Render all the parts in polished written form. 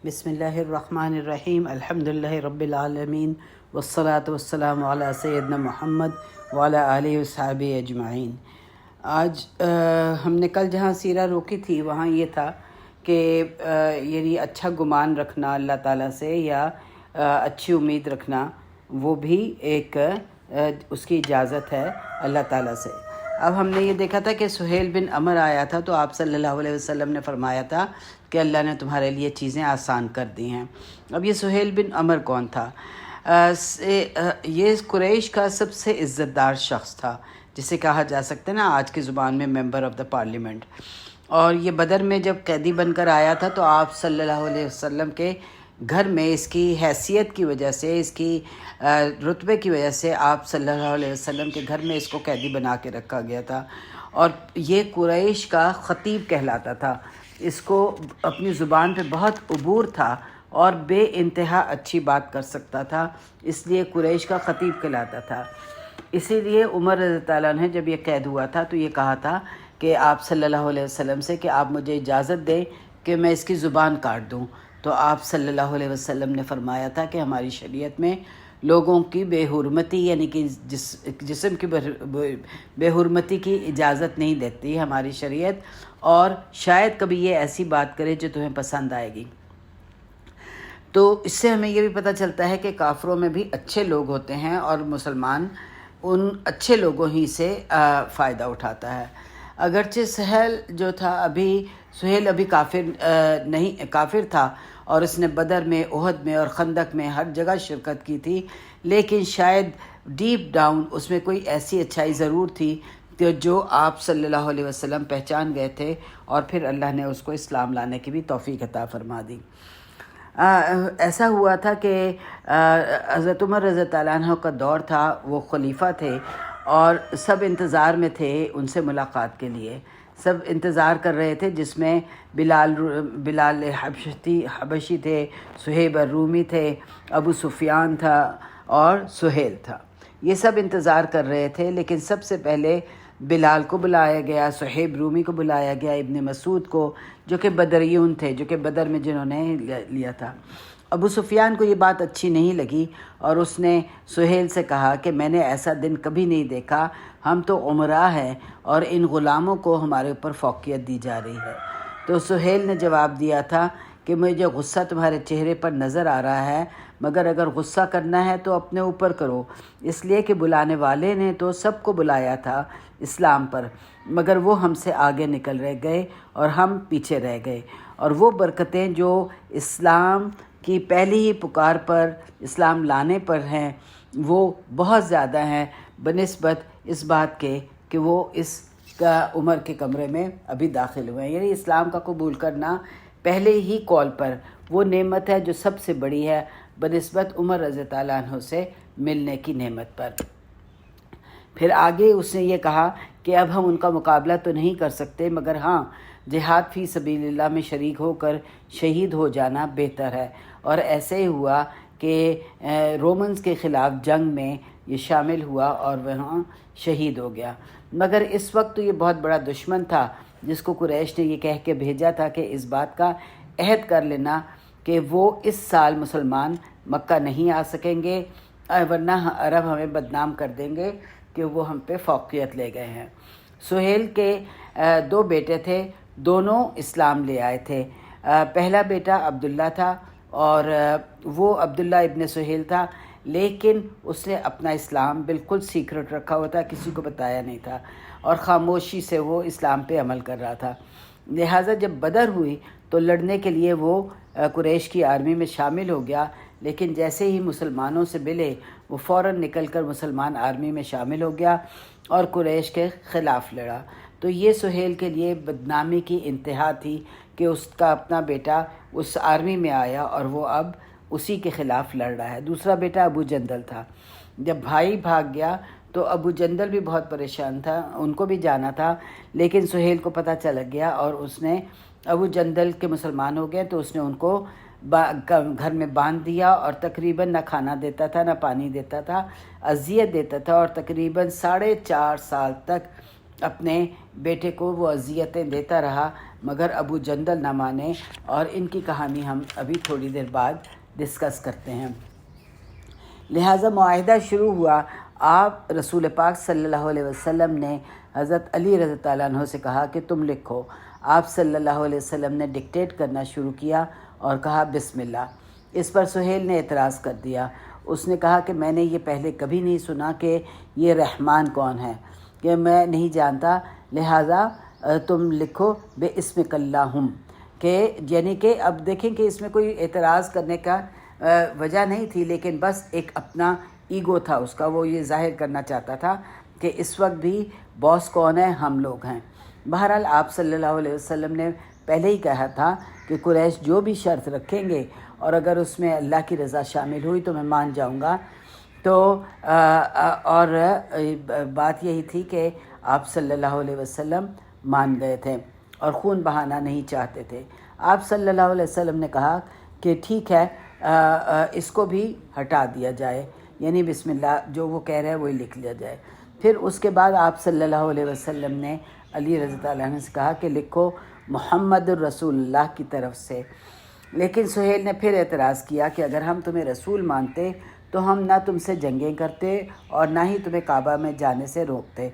بسم اللہ الرحمن الرحیم الحمدللہ رب العالمین والصلاة والسلام علی سیدنا محمد وعلی آلہ وصحبہ اجمعین۔ آج ہم نے کل جہاں سیرہ روکی تھی وہاں یہ تھا کہ یعنی اچھا گمان رکھنا اللہ تعالیٰ سے یا اچھی امید رکھنا وہ بھی ایک اس کی اجازت ہے اللہ تعالیٰ سے۔ اب ہم نے یہ دیکھا تھا کہ سہیل بن عمر آیا تھا تو آپ صلی اللہ علیہ وسلم نے فرمایا تھا کہ اللہ نے تمہارے لیے چیزیں آسان کر دی ہیں۔ اب یہ سہیل بن عمر کون تھا؟ یہ قریش کا سب سے عزت دار شخص تھا، جسے کہا جا سکتا ہے نا آج کی زبان میں ممبر آف دا پارلیمنٹ۔ اور یہ بدر میں جب قیدی بن کر آیا تھا تو آپ صلی اللہ علیہ وسلم کے گھر میں اس کی حیثیت کی وجہ سے، اس کی رتبے کی وجہ سے آپ صلی اللہ علیہ وسلم کے گھر میں اس کو قیدی بنا کے رکھا گیا تھا، اور یہ قریش کا خطیب کہلاتا تھا۔ اس کو اپنی زبان پہ بہت عبور تھا اور بے انتہا اچھی بات کر سکتا تھا، اس لیے قریش کا خطیب کہلاتا تھا۔ اسی لیے عمر رضی اللہ عنہ جب یہ قید ہوا تھا تو یہ کہا تھا کہ آپ صلی اللہ علیہ وسلم سے کہ آپ مجھے اجازت دیں کہ میں اس کی زبان کاٹ دوں، تو آپ صلی اللہ علیہ وسلم نے فرمایا تھا کہ ہماری شریعت میں لوگوں کی بے حرمتی یعنی کہ جسم کی بے حرمتی کی اجازت نہیں دیتی ہماری شریعت، اور شاید کبھی یہ ایسی بات کرے جو تمہیں پسند آئے گی۔ تو اس سے ہمیں یہ بھی پتہ چلتا ہے کہ کافروں میں بھی اچھے لوگ ہوتے ہیں اور مسلمان ان اچھے لوگوں ہی سے فائدہ اٹھاتا ہے۔ اگرچہ سہیل ابھی کافر تھا اور اس نے بدر میں، احد میں اور خندق میں ہر جگہ شرکت کی تھی، لیکن شاید ڈیپ ڈاؤن اس میں کوئی ایسی اچھائی ضرور تھی کہ جو آپ صلی اللہ علیہ وسلم پہچان گئے تھے، اور پھر اللہ نے اس کو اسلام لانے کی بھی توفیق عطا فرما دی۔ ایسا ہوا تھا کہ حضرت عمر رضی اللہ عنہ کا دور تھا، وہ خلیفہ تھے اور سب انتظار میں تھے ان سے ملاقات کے لیے، سب انتظار کر رہے تھے، جس میں بلال حبشی تھے، صہیب الرومی تھے، ابو سفیان تھا اور سہیل تھا۔ یہ سب انتظار کر رہے تھے، لیکن سب سے پہلے بلال کو بلایا گیا، صہیب رومی کو بلایا گیا، ابن مسعود کو، جو کہ بدریون تھے، جو کہ بدر میں جنہوں نے لیا تھا۔ ابو سفیان کو یہ بات اچھی نہیں لگی اور اس نے سہیل سے کہا کہ میں نے ایسا دن کبھی نہیں دیکھا، ہم تو عمراء ہیں اور ان غلاموں کو ہمارے اوپر فوقیت دی جا رہی ہے۔ تو سہیل نے جواب دیا تھا کہ مجھے غصہ تمہارے چہرے پر نظر آ رہا ہے، مگر اگر غصہ کرنا ہے تو اپنے اوپر کرو، اس لیے کہ بلانے والے نے تو سب کو بلایا تھا اسلام پر، مگر وہ ہم سے آگے نکل رہ گئے اور ہم پیچھے رہ گئے، اور وہ برکتیں جو اسلام کی پہلی ہی پکار پر، اسلام لانے پر ہیں، وہ بہت زیادہ ہیں بنسبت اس بات کے کہ وہ اس کا عمر کے کمرے میں ابھی داخل ہوئے ہیں۔ یعنی اسلام کا قبول کرنا پہلے ہی کال پر وہ نعمت ہے جو سب سے بڑی ہے بنسبت عمر رضی اللہ عنہ سے ملنے کی نعمت پر۔ پھر آگے اس نے یہ کہا کہ اب ہم ان کا مقابلہ تو نہیں کر سکتے، مگر ہاں جہاد فی سبیل اللہ میں شریک ہو کر شہید ہو جانا بہتر ہے۔ اور ایسے ہی ہوا کہ رومنز کے خلاف جنگ میں یہ شامل ہوا اور وہاں شہید ہو گیا، مگر اس وقت تو یہ بہت بڑا دشمن تھا جس کو قریش نے یہ کہہ کے بھیجا تھا کہ اس بات کا عہد کر لینا کہ وہ اس سال مسلمان مکہ نہیں آ سکیں گے، ورنہ عرب ہمیں بدنام کر دیں گے کہ وہ ہم پہ فوقیت لے گئے ہیں۔ سہیل کے دو بیٹے تھے، دونوں اسلام لے آئے تھے۔ پہلا بیٹا عبداللہ تھا اور وہ عبداللہ ابن سہیل تھا، لیکن اس نے اپنا اسلام بالکل سیکرٹ رکھا ہوا تھا، کسی کو بتایا نہیں تھا، اور خاموشی سے وہ اسلام پہ عمل کر رہا تھا۔ لہٰذا جب بدر ہوئی تو لڑنے کے لیے وہ قریش کی آرمی میں شامل ہو گیا، لیکن جیسے ہی مسلمانوں سے ملے وہ فوراً نکل کر مسلمان آرمی میں شامل ہو گیا اور قریش کے خلاف لڑا۔ تو یہ سہیل کے لیے بدنامی کی انتہا تھی کہ اس کا اپنا بیٹا اس آرمی میں آیا اور وہ اب اسی کے خلاف لڑ رہا ہے۔ دوسرا بیٹا ابو جندل تھا۔ جب بھائی بھاگ گیا تو ابو جندل بھی بہت پریشان تھا، ان کو بھی جانا تھا، لیکن سہیل کو پتہ چل گیا اور اس نے ابو جندل کے مسلمان ہو گئے تو اس نے ان کو گھر میں باندھ دیا اور تقریباً نہ کھانا دیتا تھا نہ پانی دیتا تھا، اذیت دیتا تھا، اور تقریباً 4.5 سال تک اپنے بیٹے کو وہ اذیتیں دیتا رہا مگر ابو جندل نہ مانے، اور ان کی کہانی ہم ابھی تھوڑی دیر بعد ڈسکس کرتے ہیں۔ لہٰذا معاہدہ شروع ہوا۔ آپ رسول پاک صلی اللہ علیہ وسلم نے حضرت علی رضی اللہ عنہ سے کہا کہ تم لکھو۔ آپ صلی اللہ علیہ وسلم نے ڈکٹیٹ کرنا شروع کیا اور کہا بسم اللہ۔ اس پر سہیل نے اعتراض کر دیا۔ اس نے کہا کہ میں نے یہ پہلے کبھی نہیں سنا کہ یہ رحمان کون ہے، کہ میں نہیں جانتا، لہٰذا تم لکھو بے اسمک اللہم، کہ یعنی کہ اب دیکھیں کہ اس میں کوئی اعتراض کرنے کا وجہ نہیں تھی، لیکن بس ایک اپنا ایگو تھا اس کا، وہ یہ ظاہر کرنا چاہتا تھا کہ اس وقت بھی باس کون ہے، ہم لوگ ہیں۔ بہرحال آپ صلی اللہ علیہ وسلم نے پہلے ہی کہا تھا کہ قریش جو بھی شرط رکھیں گے اور اگر اس میں اللہ کی رضا شامل ہوئی تو میں مان جاؤں گا۔ تو اور بات یہی تھی کہ آپ صلی اللہ علیہ وسلم مان گئے تھے اور خون بہانا نہیں چاہتے تھے۔ آپ صلی اللہ علیہ وسلم نے کہا کہ ٹھیک ہے، اس کو بھی ہٹا دیا جائے، یعنی بسم اللہ جو وہ کہہ رہے ہیں وہی لکھ لیا جائے۔ پھر اس کے بعد آپ صلی اللہ علیہ وسلم نے علی رضی اللہ عنہ سے کہا کہ لکھو محمد الرسول اللہ کی طرف سے۔ لیکن سہیل نے پھر اعتراض کیا کہ اگر ہم تمہیں رسول مانتے تو ہم نہ تم سے جنگیں کرتے اور نہ ہی تمہیں کعبہ میں جانے سے روکتے،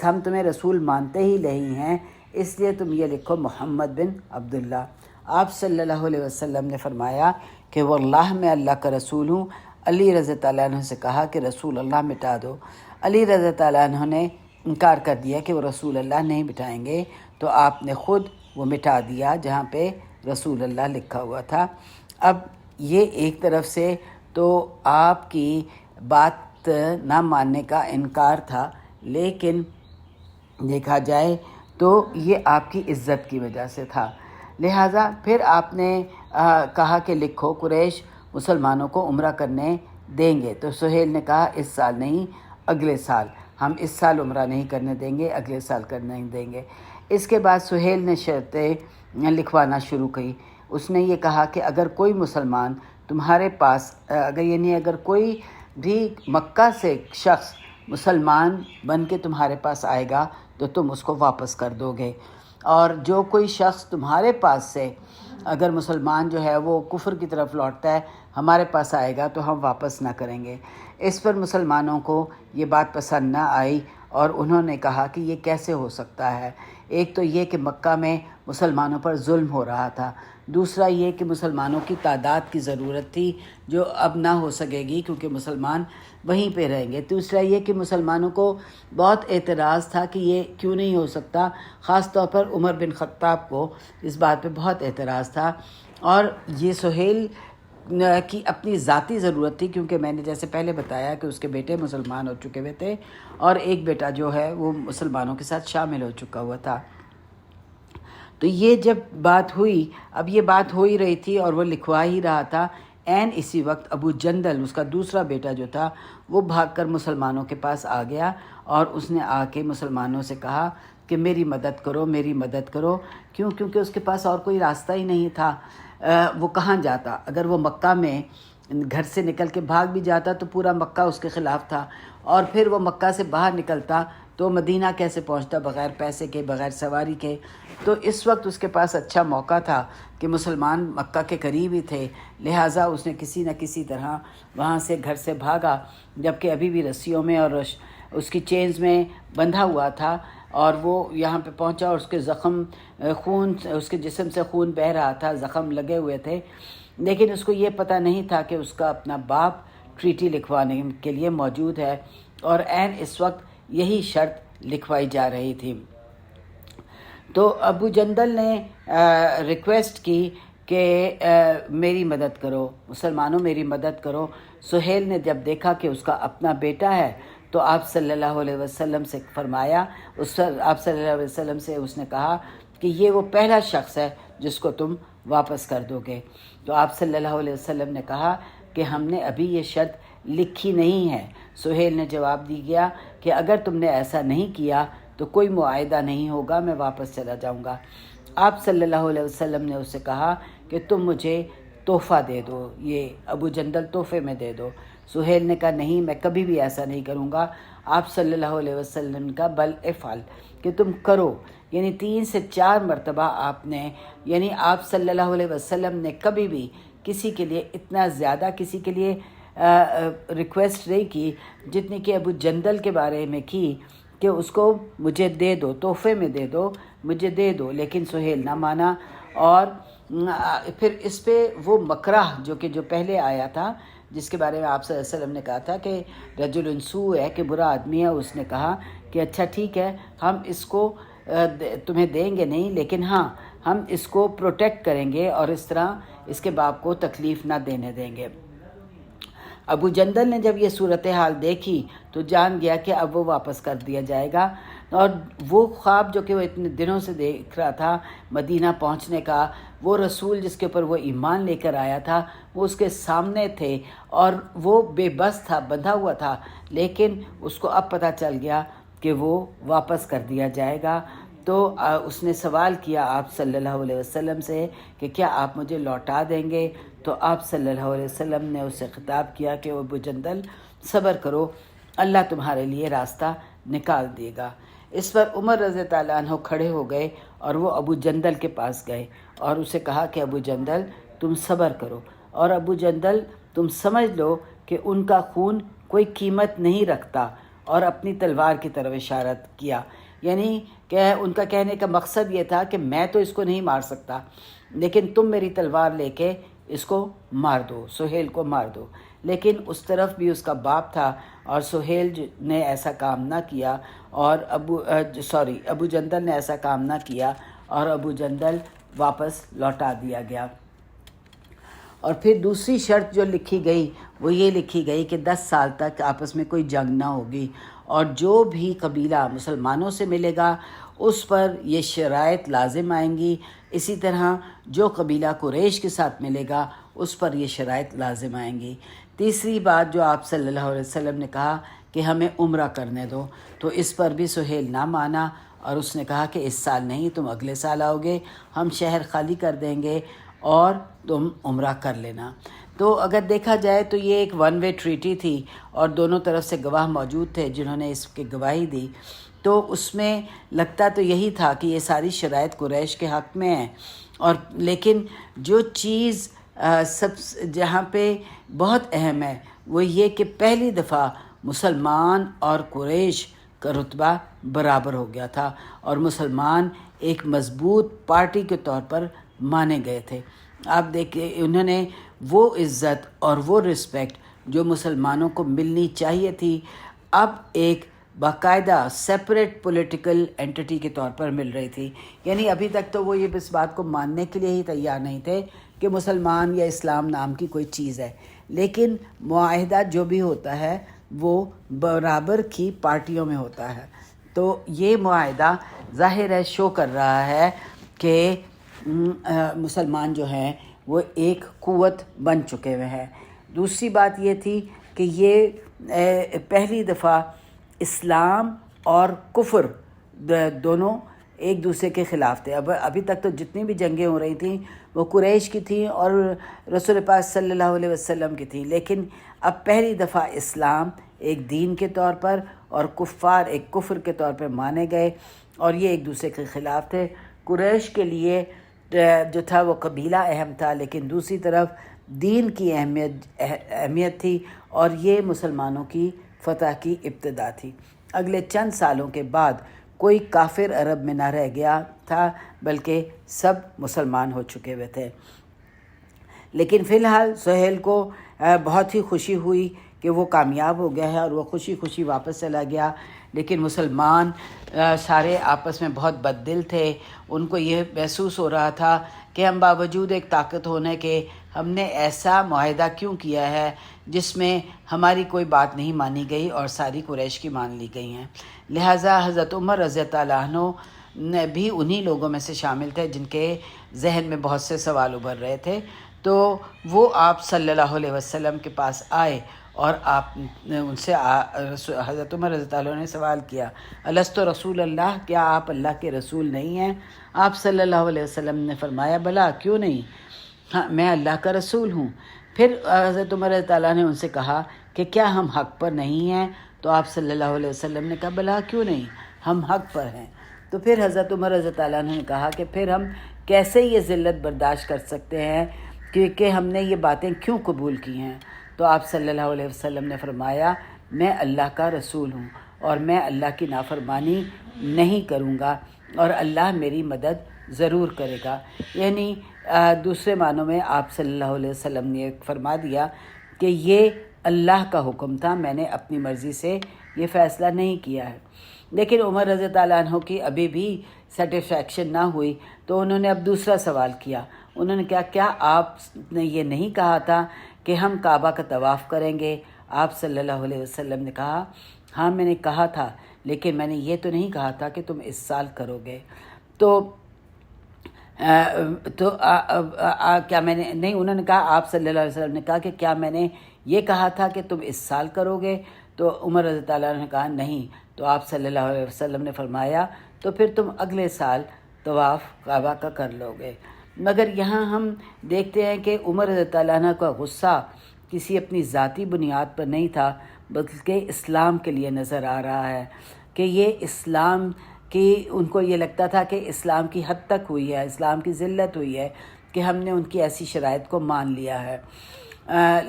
ہم تمہیں رسول مانتے ہی نہیں ہیں، اس لیے تم یہ لکھو محمد بن عبداللہ۔ آپ صلی اللہ علیہ وسلم نے فرمایا کہ واللہ میں اللہ کا رسول ہوں۔ علی رضی اللہ عنہ سے کہا کہ رسول اللہ مٹا دو۔ علی رضی اللہ عنہ نے انکار کر دیا کہ وہ رسول اللہ نہیں مٹائیں گے، تو آپ نے خود وہ مٹا دیا جہاں پہ رسول اللہ لکھا ہوا تھا۔ اب یہ ایک طرف سے تو آپ کی بات نہ ماننے کا انکار تھا، لیکن دیکھا جائے تو یہ آپ کی عزت کی وجہ سے تھا۔ لہٰذا پھر آپ نے کہا کہ لکھو قریش مسلمانوں کو عمرہ کرنے دیں گے، تو سہیل نے کہا اس سال نہیں، اگلے سال، ہم اس سال عمرہ نہیں کرنے دیں گے، اگلے سال کرنے نہیں دیں گے۔ اس کے بعد سہیل نے شرطیں لکھوانا شروع کی۔ اس نے یہ کہا کہ اگر کوئی مسلمان تمہارے پاس اگر کوئی بھی مکہ سے شخص مسلمان بن کے تمہارے پاس آئے گا تو تم اس کو واپس کر دو گے، اور جو کوئی شخص تمہارے پاس سے اگر مسلمان جو ہے وہ کفر کی طرف لوٹتا ہے ہمارے پاس آئے گا تو ہم واپس نہ کریں گے۔ اس پر مسلمانوں کو یہ بات پسند نہ آئی اور انہوں نے کہا کہ یہ کیسے ہو سکتا ہے، ایک تو یہ کہ مکہ میں مسلمانوں پر ظلم ہو رہا تھا، دوسرا یہ کہ مسلمانوں کی تعداد کی ضرورت تھی جو اب نہ ہو سکے گی کیونکہ مسلمان وہیں پہ رہیں گے، دوسرا یہ کہ مسلمانوں کو بہت اعتراض تھا کہ یہ کیوں نہیں ہو سکتا، خاص طور پر عمر بن خطاب کو اس بات پہ بہت اعتراض تھا، اور یہ سہیل کی اپنی ذاتی ضرورت تھی کیونکہ میں نے جیسے پہلے بتایا کہ اس کے بیٹے مسلمان ہو چکے ہوئے تھے اور ایک بیٹا جو ہے وہ مسلمانوں کے ساتھ شامل ہو چکا ہوا تھا۔ تو یہ جب بات ہوئی، اب یہ بات ہو ہی رہی تھی اور وہ لکھوا ہی رہا تھا، اسی وقت ابو جندل اس کا دوسرا بیٹا جو تھا وہ بھاگ کر مسلمانوں کے پاس آ گیا اور اس نے آ کے مسلمانوں سے کہا کہ میری مدد کرو، میری مدد کرو، کیونکہ اس کے پاس اور کوئی راستہ ہی نہیں تھا، وہ کہاں جاتا؟ اگر وہ مکہ میں گھر سے نکل کے بھاگ بھی جاتا تو پورا مکہ اس کے خلاف تھا، اور پھر وہ مکہ سے باہر نکلتا تو مدینہ کیسے پہنچتا بغیر پیسے کے، بغیر سواری کے؟ تو اس وقت اس کے پاس اچھا موقع تھا کہ مسلمان مکہ کے قریب ہی تھے، لہٰذا اس نے کسی نہ کسی طرح وہاں سے گھر سے بھاگا، جبکہ ابھی بھی رسیوں میں اور اس کی چینز میں بندھا ہوا تھا، اور وہ یہاں پہ پہنچا اور اس کے اس کے جسم سے خون بہہ رہا تھا، زخم لگے ہوئے تھے، لیکن اس کو یہ پتہ نہیں تھا کہ اس کا اپنا باپ ٹریٹی لکھوانے کے لیے موجود ہے، اور اس وقت یہی شرط لکھوائی جا رہی تھی۔ تو ابو جندل نے ریکویسٹ کی کہ میری مدد کرو، مسلمانوں میری مدد کرو۔ سہیل نے جب دیکھا کہ اس کا اپنا بیٹا ہے تو آپ صلی اللہ علیہ وسلم سے فرمایا، آپ صلی اللہ علیہ وسلم سے اس نے کہا کہ یہ وہ پہلا شخص ہے جس کو تم واپس کر دو گے۔ تو آپ صلی اللہ علیہ وسلم نے کہا کہ ہم نے ابھی یہ شرط لکھی نہیں ہے۔ سہیل نے جواب دیا کہ اگر تم نے ایسا نہیں کیا تو کوئی معاہدہ نہیں ہوگا، میں واپس چلا جاؤں گا۔ آپ صلی اللہ علیہ وسلم نے اس سے کہا کہ تم مجھے تحفہ دے دو، یہ ابو جندل تحفے میں دے دو۔ سہیل نے کہا نہیں، میں کبھی بھی ایسا نہیں کروں گا۔ آپ صلی اللہ علیہ وسلم کا بل افعل، کہ تم کرو، یعنی 3 سے 4 مرتبہ آپ نے، یعنی آپ صلی اللہ علیہ وسلم نے کبھی بھی کسی کے لیے اتنا زیادہ کسی کے لیے ریکویسٹ نہیں کی جتنی کہ ابو جندل کے بارے میں کی کہ اس کو مجھے دے دو، تحفے میں دے دو، مجھے دے دو، لیکن سہیل نہ مانا۔ اور پھر اس پہ وہ مکرہ جو پہلے آیا تھا، جس کے بارے میں آپ صلی اللہ علیہ وسلم نے کہا تھا کہ رجل سوء ہے، کہ برا آدمی ہے، اس نے کہا کہ اچھا ٹھیک ہے، ہم اس کو تمہیں دیں گے نہیں، لیکن ہاں ہم اس کو پروٹیکٹ کریں گے اور اس طرح اس کے باپ کو تکلیف نہ دینے دیں گے۔ ابو جندل نے جب یہ صورتحال دیکھی تو جان گیا کہ اب وہ واپس کر دیا جائے گا، اور وہ خواب جو کہ وہ اتنے دنوں سے دیکھ رہا تھا مدینہ پہنچنے کا، وہ رسول جس کے اوپر وہ ایمان لے کر آیا تھا وہ اس کے سامنے تھے اور وہ بے بس تھا، بندھا ہوا تھا، لیکن اس کو اب پتہ چل گیا کہ وہ واپس کر دیا جائے گا۔ تو اس نے سوال کیا آپ صلی اللہ علیہ وسلم سے کہ کیا آپ مجھے لوٹا دیں گے؟ تو آپ صلی اللہ علیہ وسلم نے اس سے خطاب کیا کہ ابو جندل صبر کرو، اللہ تمہارے لیے راستہ نکال دے گا۔ اس پر عمر رضی اللہ عنہ کھڑے ہو گئے اور وہ ابو جندل کے پاس گئے اور اسے کہا کہ ابو جندل تم صبر کرو، اور ابو جندل تم سمجھ لو کہ ان کا خون کوئی قیمت نہیں رکھتا، اور اپنی تلوار کی طرف اشارت کیا، یعنی کہ ان کا کہنے کا مقصد یہ تھا کہ میں تو اس کو نہیں مار سکتا، لیکن تم میری تلوار لے کے اس کو مار دو، سہیل کو مار دو۔ لیکن اس طرف بھی اس کا باپ تھا اور سہیل نے ایسا کام نہ کیا، اور ابو جندل نے ایسا کام نہ کیا اور ابو جندل واپس لوٹا دیا گیا۔ اور پھر دوسری شرط جو لکھی گئی وہ یہ لکھی گئی کہ 10 سال تک آپس میں کوئی جنگ نہ ہوگی، اور جو بھی قبیلہ مسلمانوں سے ملے گا اس پر یہ شرائط لازم آئیں گی، اسی طرح جو قبیلہ قریش کے ساتھ ملے گا اس پر یہ شرائط لازم آئیں گی۔ تیسری بات جو آپ صلی اللہ علیہ وسلم نے کہا کہ ہمیں عمرہ کرنے دو، تو اس پر بھی سہیل نہ مانا اور اس نے کہا کہ اس سال نہیں، تم اگلے سال آؤ گے، ہم شہر خالی کر دیں گے اور تم عمرہ کر لینا۔ تو اگر دیکھا جائے تو یہ ایک ون وے ٹریٹی تھی اور دونوں طرف سے گواہ موجود تھے جنہوں نے اس کی گواہی دی، تو اس میں لگتا تو یہی تھا کہ یہ ساری شرائط قریش کے حق میں ہیں، اور لیکن جو چیز جہاں پہ بہت اہم ہے وہ یہ کہ پہلی دفعہ مسلمان اور قریش کا رتبہ برابر ہو گیا تھا، اور مسلمان ایک مضبوط پارٹی کے طور پر مانے گئے تھے۔ آپ دیکھیں انہوں نے وہ عزت اور وہ رسپیکٹ جو مسلمانوں کو ملنی چاہیے تھی اب ایک باقاعدہ سیپریٹ پولیٹیکل اینٹی کے طور پر مل رہی تھی۔ یعنی ابھی تک تو وہ یہ اس بات کو ماننے کے لیے ہی تیار نہیں تھے کہ مسلمان یا اسلام نام کی کوئی چیز ہے، لیکن معاہدہ جو بھی ہوتا ہے وہ برابر کی پارٹیوں میں ہوتا ہے۔ تو یہ معاہدہ ظاہر ہے شو کر رہا ہے کہ مسلمان جو ہیں وہ ایک قوت بن چکے ہوئے ہیں۔ دوسری بات یہ تھی کہ یہ پہلی دفعہ اسلام اور کفر دونوں ایک دوسرے کے خلاف تھے۔ ابھی تک تو جتنی بھی جنگیں ہو رہی تھیں وہ قریش کی تھیں اور رسول پاک صلی اللہ علیہ وسلم کی تھیں، لیکن اب پہلی دفعہ اسلام ایک دین کے طور پر اور کفار ایک کفر کے طور پر مانے گئے، اور یہ ایک دوسرے کے خلاف تھے۔ قریش کے لیے جو تھا وہ قبیلہ اہم تھا، لیکن دوسری طرف دین کی اہمیت تھی، اور یہ مسلمانوں کی فتح کی ابتدا تھی۔ اگلے چند سالوں کے بعد کوئی کافر عرب میں نہ رہ گیا تھا، بلکہ سب مسلمان ہو چکے ہوئے تھے۔ لیکن فی الحال سہیل کو بہت ہی خوشی ہوئی کہ وہ کامیاب ہو گیا ہے اور وہ خوشی خوشی واپس چلا گیا، لیکن مسلمان سارے آپس میں بہت بد دل تھے۔ ان کو یہ محسوس ہو رہا تھا کہ ہم باوجود ایک طاقت ہونے کے ہم نے ایسا معاہدہ کیوں کیا ہے جس میں ہماری کوئی بات نہیں مانی گئی اور ساری قریش کی مان لی گئی ہیں۔ لہٰذا حضرت عمر رضی اللہ عنہ بھی انہی لوگوں میں سے شامل تھے جن کے ذہن میں بہت سے سوال ابھر رہے تھے، تو وہ آپ صلی اللہ علیہ وسلم کے پاس آئے اور آپ نے ان سے حضرت عمر رضی اللہ عنہ نے سوال کیا، الست رسول اللہ، کیا آپ اللہ کے رسول نہیں ہیں؟ آپ صلی اللہ علیہ وسلم نے فرمایا بلا، کیوں نہیں، ہاں میں اللہ کا رسول ہوں۔ پھر حضرت عمر رضی اللہ عنہ نے ان سے کہا کہ کیا ہم حق پر نہیں ہیں؟ تو آپ صلی اللہ علیہ وسلم نے کہا بلا، کیوں نہیں، ہم حق پر ہیں۔ تو پھر حضرت عمر رضی اللہ عنہ نے کہا کہ پھر ہم کیسے یہ ذلت برداشت کر سکتے ہیں کہ ہم نے یہ باتیں کیوں قبول کی ہیں؟ تو آپ صلی اللہ علیہ وسلم نے فرمایا میں اللہ کا رسول ہوں اور میں اللہ کی نافرمانی نہیں کروں گا اور اللہ میری مدد ضرور کرے گا. یعنی دوسرے معنوں میں آپ صلی اللہ علیہ وسلم نے فرما دیا کہ یہ اللہ کا حکم تھا، میں نے اپنی مرضی سے یہ فیصلہ نہیں کیا ہے. لیکن عمر رضی اللہ عنہ کی ابھی بھی سیٹسفیکشن نہ ہوئی تو انہوں نے اب دوسرا سوال کیا. انہوں نے کیا آپ نے یہ نہیں کہا تھا کہ ہم کعبہ کا طواف کریں گے؟ آپ صلی اللہ علیہ وسلم نے کہا ہاں میں نے کہا تھا، لیکن میں نے یہ تو نہیں کہا تھا کہ تم اس سال کرو گے. کیا میں نے نہیں، انہوں نے کہا آپ صلی اللہ علیہ وسلم نے کہا کہ کیا میں نے یہ کہا تھا کہ تم اس سال کرو گے؟ تو عمر رضی اللہ عنہ نے کہا نہیں. تو آپ صلی اللہ علیہ وسلم نے فرمایا تو پھر تم اگلے سال طواف کعبہ کا کر لو گے. مگر یہاں ہم دیکھتے ہیں کہ عمر رضی اللہ عنہ کا غصہ کسی اپنی ذاتی بنیاد پر نہیں تھا، بلکہ اسلام کے لیے نظر آ رہا ہے کہ یہ اسلام کی، ان کو یہ لگتا تھا کہ اسلام کی حد تک ہوئی ہے، اسلام کی ذلت ہوئی ہے کہ ہم نے ان کی ایسی شرائط کو مان لیا ہے.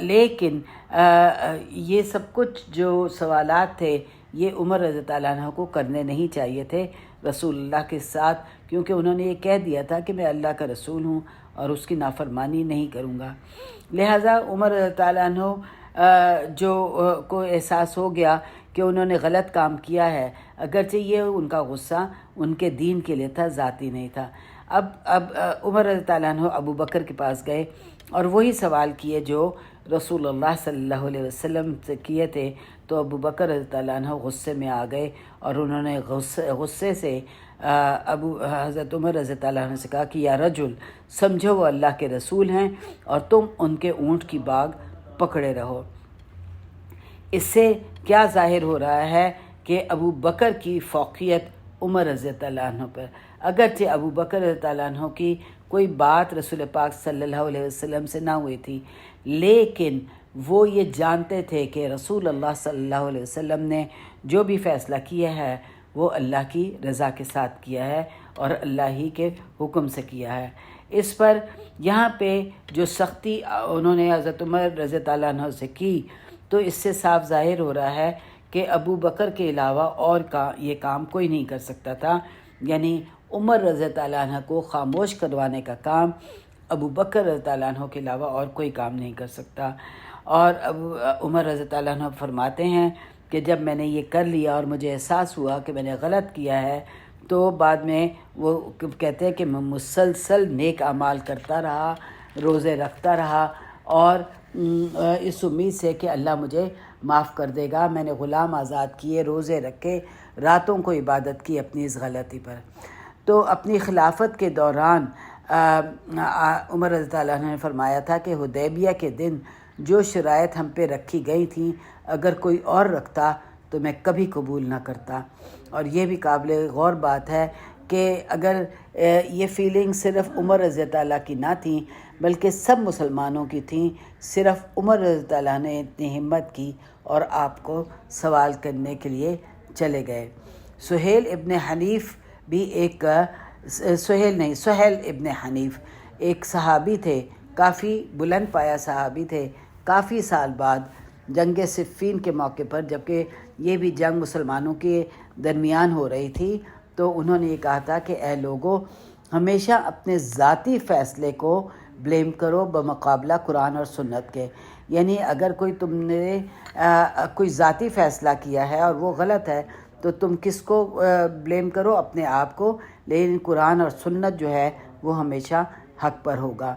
لیکن یہ سب کچھ جو سوالات تھے یہ عمر رضی اللہ عنہ کو کرنے نہیں چاہیے تھے رسول اللہ کے ساتھ، کیونکہ انہوں نے یہ کہہ دیا تھا کہ میں اللہ کا رسول ہوں اور اس کی نافرمانی نہیں کروں گا. لہٰذا عمر رضی اللہ عنہ جو کو احساس ہو گیا کہ انہوں نے غلط کام کیا ہے، اگرچہ یہ ان کا غصہ ان کے دین کے لیے تھا، ذاتی نہیں تھا. اب عمر رضی اللہ عنہ ابو بکر کے پاس گئے اور وہی سوال کیے جو رسول اللہ صلی اللہ علیہ وسلم سے کیے تھے. تو ابو بکر رضی اللہ عنہ غصے میں آ گئے اور انہوں نے غصے سے حضرت عمر رضی اللہ عنہ سے کہا کہ یا رجل، سمجھو وہ اللہ کے رسول ہیں اور تم ان کے اونٹ کی باگ پکڑے رہو. اس سے کیا ظاہر ہو رہا ہے کہ ابو بکر کی فوقیت عمر رضی اللہ عنہ پر، اگرچہ ابو بکر رضی اللہ عنہ کی کوئی بات رسول پاک صلی اللہ علیہ وسلم سے نہ ہوئی تھی، لیکن وہ یہ جانتے تھے کہ رسول اللہ صلی اللہ علیہ وسلم نے جو بھی فیصلہ کیا ہے وہ اللہ کی رضا کے ساتھ کیا ہے اور اللہ ہی کے حکم سے کیا ہے. اس پر یہاں پہ جو سختی انہوں نے حضرت عمر رضی اللہ عنہ سے کی، تو اس سے صاف ظاہر ہو رہا ہے کہ ابو بکر کے علاوہ اور یہ کام کوئی نہیں کر سکتا تھا. یعنی عمر رضی اللہ عنہ کو خاموش کروانے کا کام ابو بکر رضی اللہ عنہ کے علاوہ اور کوئی کام نہیں کر سکتا. اور عمر رضی اللہ عنہ فرماتے ہیں کہ جب میں نے یہ کر لیا اور مجھے احساس ہوا کہ میں نے غلط کیا ہے، تو بعد میں وہ کہتے ہیں کہ میں مسلسل نیک اعمال کرتا رہا، روزے رکھتا رہا اور اس امید سے کہ اللہ مجھے معاف کر دے گا. میں نے غلام آزاد کیے، روزے رکھے، راتوں کو عبادت کی اپنی اس غلطی پر. تو اپنی خلافت کے دوران عمر رضی اللہ عنہ نے فرمایا تھا کہ حدیبیہ کے دن جو شرائط ہم پہ رکھی گئی تھیں اگر کوئی اور رکھتا تو میں کبھی قبول نہ کرتا. اور یہ بھی قابل غور بات ہے کہ اگر یہ فیلنگ صرف عمر رضی اللہ کی نہ تھیں بلکہ سب مسلمانوں کی تھیں، صرف عمر رضی اللہ نے اتنی ہمت کی اور آپ کو سوال کرنے کے لیے چلے گئے. سہیل ابن حنیف ایک صحابی تھے، کافی بلند پایا صحابی تھے. کافی سال بعد جنگ صفین کے موقع پر، جبکہ یہ بھی جنگ مسلمانوں کے درمیان ہو رہی تھی، تو انہوں نے یہ کہا تھا کہ اے لوگو، ہمیشہ اپنے ذاتی فیصلے کو بلیم کرو بمقابلہ قرآن اور سنت کے. یعنی اگر تم نے کوئی ذاتی فیصلہ کیا ہے اور وہ غلط ہے تو تم کس کو بلیم کرو؟ اپنے آپ کو. لیکن قرآن اور سنت جو ہے وہ ہمیشہ حق پر ہوگا.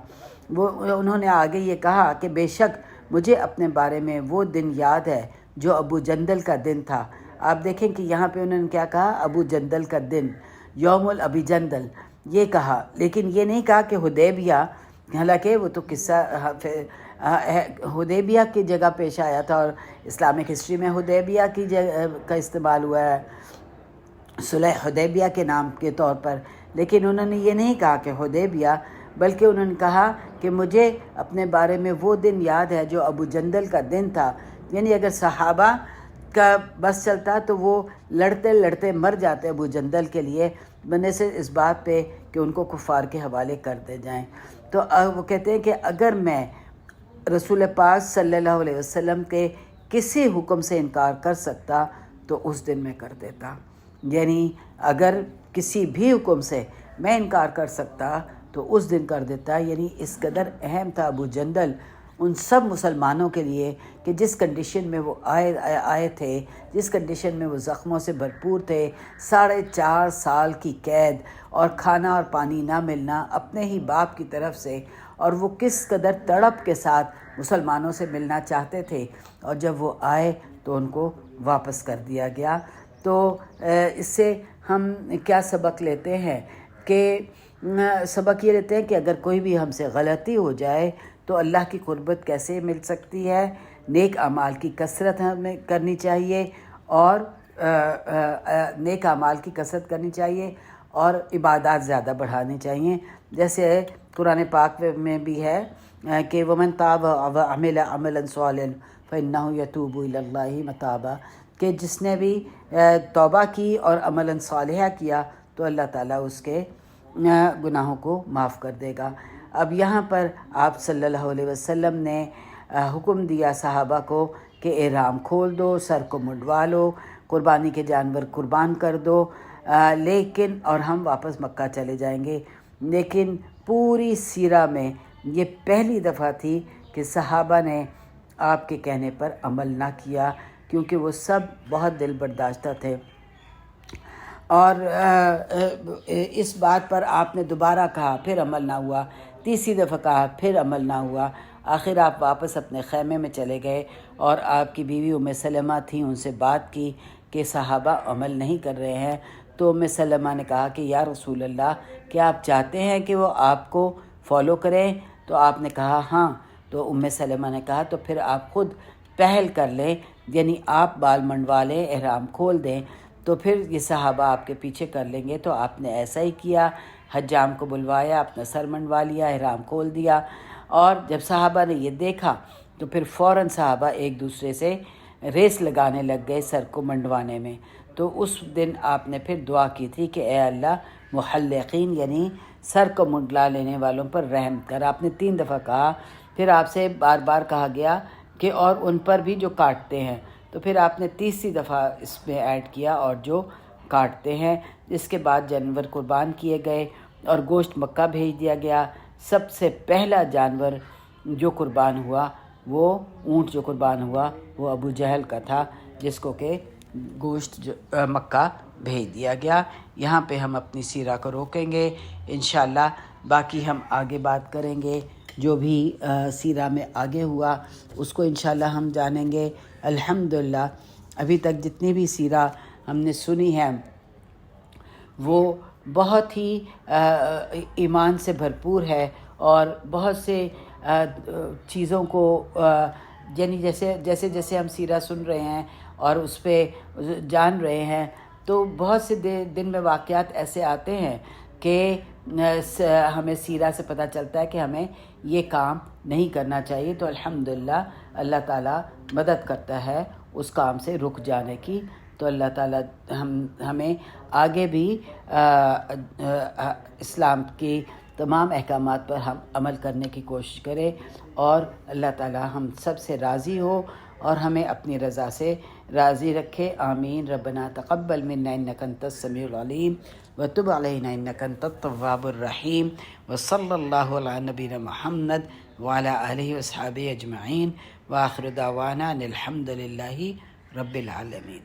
انہوں نے آگے یہ کہا کہ بے شک مجھے اپنے بارے میں وہ دن یاد ہے جو ابو جندل کا دن تھا. آپ دیکھیں کہ یہاں پہ انہوں نے کیا کہا؟ ابو جندل کا دن، یوم الابی جندل یہ کہا، لیکن یہ نہیں کہا کہ حدیبیہ، حالانکہ وہ تو قصہ حدیبیہ کی جگہ پیش آیا تھا اور اسلامک ہسٹری میں حدیبیہ کی جگہ کا استعمال ہوا ہے صلح حدیبیہ کے نام کے طور پر. لیکن انہوں نے یہ نہیں کہا کہ حدیبیہ، بلکہ انہوں نے کہا کہ مجھے اپنے بارے میں وہ دن یاد ہے جو ابو جندل کا دن تھا. یعنی اگر صحابہ کا بس چلتا تو وہ لڑتے لڑتے مر جاتے ابو جندل کے لیے، بننے سے اس بات پہ کہ ان کو کفار کے حوالے کر دے جائیں۔ تو وہ کہتے ہیں کہ اگر میں رسول پاک صلی اللہ علیہ وسلم کے کسی حکم سے انکار کر سکتا تو اس دن میں کر دیتا، یعنی اگر کسی بھی حکم سے میں انکار کر سکتا تو اس دن کر دیتا۔ یعنی اس قدر اہم تھا ابو جندل ان سب مسلمانوں کے لیے کہ جس کنڈیشن میں وہ آئے تھے، جس کنڈیشن میں وہ زخموں سے بھرپور تھے، 4.5 سال کی قید اور کھانا اور پانی نہ ملنا اپنے ہی باپ کی طرف سے، اور وہ کس قدر تڑپ کے ساتھ مسلمانوں سے ملنا چاہتے تھے، اور جب وہ آئے تو ان کو واپس کر دیا گیا۔ تو اس سے ہم کیا سبق لیتے ہیں کہ سبق یہ لیتے ہیں کہ اگر کوئی بھی ہم سے غلطی ہو جائے تو اللہ کی قربت کیسے مل سکتی ہے، نیک اعمال کی کثرت ہمیں کرنی چاہیے، اور نیک اعمال کی کثرت کرنی چاہیے اور عبادات زیادہ بڑھانی چاہیے۔ جیسے قرآن پاک میں بھی ہے کہ وَمَن تَابَ وَعَمِلَ عَمَلًا صَالِحًا فَإِنَّهُ يَتُوبُ إِلَى اللَّهِ مَتَابًا، کہ جس نے بھی توبہ کی اور عملاً صالحہ کیا تو اللہ تعالیٰ اس کے گناہوں کو معاف کر دے گا۔ اب یہاں پر آپ صلی اللہ علیہ وسلم نے حکم دیا صحابہ کو کہ احرام کھول دو، سر کو منڈوا لو، قربانی کے جانور قربان کر دو، لیکن اور ہم واپس مکہ چلے جائیں گے۔ لیکن پوری سیرہ میں یہ پہلی دفعہ تھی کہ صحابہ نے آپ کے کہنے پر عمل نہ کیا، کیونکہ وہ سب بہت دل برداشتہ تھے، اور اس بات پر آپ نے دوبارہ کہا پھر عمل نہ ہوا، تیسری دفعہ کہا پھر عمل نہ ہوا۔ آخر آپ واپس اپنے خیمے میں چلے گئے اور آپ کی بیوی ام سلمہ تھیں، ان سے بات کی کہ صحابہ عمل نہیں کر رہے ہیں۔ تو ام سلمہ نے کہا کہ یا رسول اللہ، کیا آپ چاہتے ہیں کہ وہ آپ کو فالو کریں؟ تو آپ نے کہا ہاں۔ تو ام سلمہ نے کہا تو پھر آپ خود پہل کر لیں، یعنی آپ بال منڈوا لیں، احرام کھول دیں، تو پھر یہ صحابہ آپ کے پیچھے کر لیں گے۔ تو آپ نے ایسا ہی کیا، حجام کو بلوایا، اپنا سر منڈوا لیا، احرام کھول دیا، اور جب صحابہ نے یہ دیکھا تو پھر فوراً صحابہ ایک دوسرے سے ریس لگانے لگ گئے سر کو منڈوانے میں۔ تو اس دن آپ نے پھر دعا کی تھی کہ اے اللہ محلقین یعنی سر کو منڈلا لینے والوں پر رحم کر۔ آپ نے 3 دفعہ کہا، پھر آپ سے بار بار کہا گیا کہ اور ان پر بھی جو کاٹتے ہیں، تو پھر آپ نے تیسری دفعہ اس میں ایڈ کیا اور جو کاٹتے ہیں۔ اس کے بعد جانور قربان کیے گئے اور گوشت مکہ بھیج دیا گیا۔ سب سے پہلا جانور جو قربان ہوا، وہ اونٹ جو قربان ہوا وہ ابو جہل کا تھا، جس کو کہ گوشت مکہ بھیج دیا گیا۔ یہاں پہ ہم اپنی سیرہ کو روکیں گے، انشاءاللہ باقی ہم آگے بات کریں گے۔ جو بھی سیرہ میں آگے ہوا اس کو انشاءاللہ ہم جانیں گے۔ الحمدللہ ابھی تک جتنی بھی سیرہ ہم نے سنی ہے وہ بہت ہی ایمان سے بھرپور ہے، اور بہت سے چیزوں کو یعنی جیسے ہم سیرہ سن رہے ہیں اور اس پہ جان رہے ہیں، تو بہت سے دن میں واقعات ایسے آتے ہیں کہ ہمیں سیرہ سے پتہ چلتا ہے کہ ہمیں یہ کام نہیں کرنا چاہیے۔ تو الحمدللہ اللہ تعالیٰ مدد کرتا ہے اس کام سے رک جانے کی۔ تو اللہ تعالیٰ ہمیں آگے بھی اسلام کی تمام احکامات پر ہم عمل کرنے کی کوشش کریں، اور اللہ تعالیٰ ہم سب سے راضی ہو اور ہمیں اپنی رضا سے راضی رکھے۔ آمین۔ ربنا تقبل منا انک انت السمیع العلیم وتب علینا انک انت التواب الرحیم، وصلی اللہ علی نبینا محمد وعلی آلہ وصحبہ اجمعین، وآخر دعوانا ان الحمد للہ رب العالمین۔